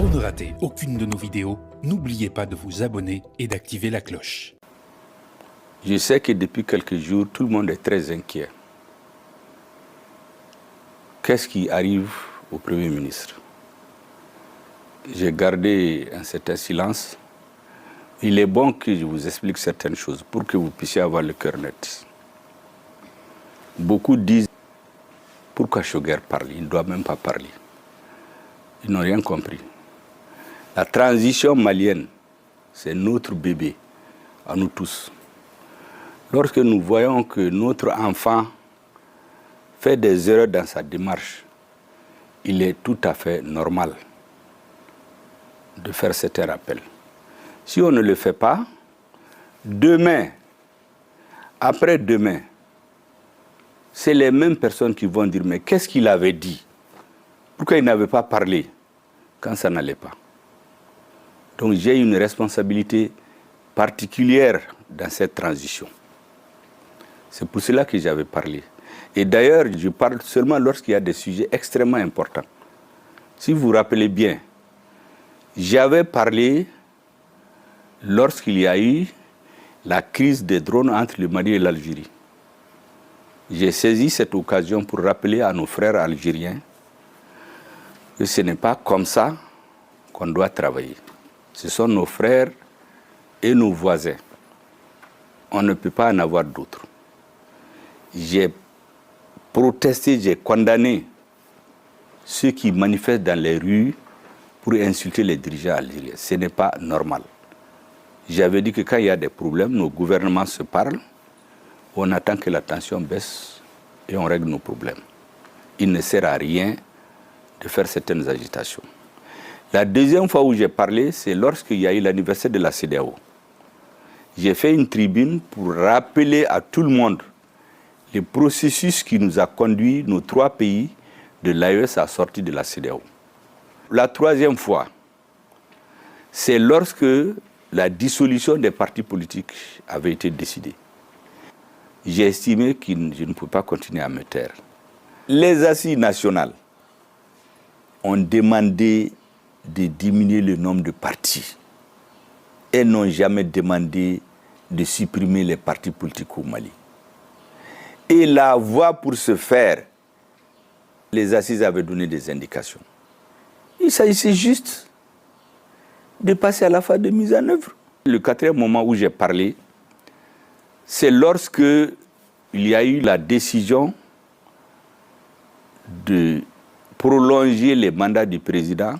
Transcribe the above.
Pour ne rater aucune de nos vidéos, n'oubliez pas de vous abonner et d'activer la cloche. Je sais que depuis quelques jours, tout le monde est très inquiet. Qu'est-ce qui arrive au Premier ministre? J'ai gardé un certain silence. Il est bon que je vous explique certaines choses pour que vous puissiez avoir le cœur net. Beaucoup disent, pourquoi Choguer parle? Il ne doit même pas parler. Ils n'ont rien compris. La transition malienne, c'est notre bébé, à nous tous. Lorsque nous voyons que notre enfant fait des erreurs dans sa démarche, il est tout à fait normal de faire certains rappels. Si on ne le fait pas, demain, après-demain, c'est les mêmes personnes qui vont dire « Mais qu'est-ce qu'il avait dit? Pourquoi il n'avait pas parlé quand ça n'allait pas ?» Donc j'ai une responsabilité particulière dans cette transition. C'est pour cela que j'avais parlé. Et d'ailleurs, je parle seulement lorsqu'il y a des sujets extrêmement importants. Si vous vous rappelez bien, j'avais parlé lorsqu'il y a eu la crise des drones entre le Mali et l'Algérie. J'ai saisi cette occasion pour rappeler à nos frères algériens que ce n'est pas comme ça qu'on doit travailler. Ce sont nos frères et nos voisins. On ne peut pas en avoir d'autres. J'ai protesté, j'ai condamné ceux qui manifestent dans les rues pour insulter les dirigeants algériens. Ce n'est pas normal. J'avais dit que quand il y a des problèmes, nos gouvernements se parlent, on attend que la tension baisse et on règle nos problèmes. Il ne sert à rien de faire certaines agitations. La deuxième fois où j'ai parlé, c'est lorsqu'il y a eu l'anniversaire de la CEDEAO. J'ai fait une tribune pour rappeler à tout le monde le processus qui nous a conduit, nos trois pays, de l'AES à sortir de la CEDEAO. La troisième fois, c'est lorsque la dissolution des partis politiques avait été décidée. J'ai estimé que je ne pouvais pas continuer à me taire. Les assises nationales ont demandé de diminuer le nombre de partis. Elles n'ont jamais demandé de supprimer les partis politiques au Mali. Et la voie pour ce faire, les assises avaient donné des indications. Il s'agissait juste de passer à la phase de mise en œuvre. Le quatrième moment où j'ai parlé, c'est lorsque il y a eu la décision de prolonger les mandats du président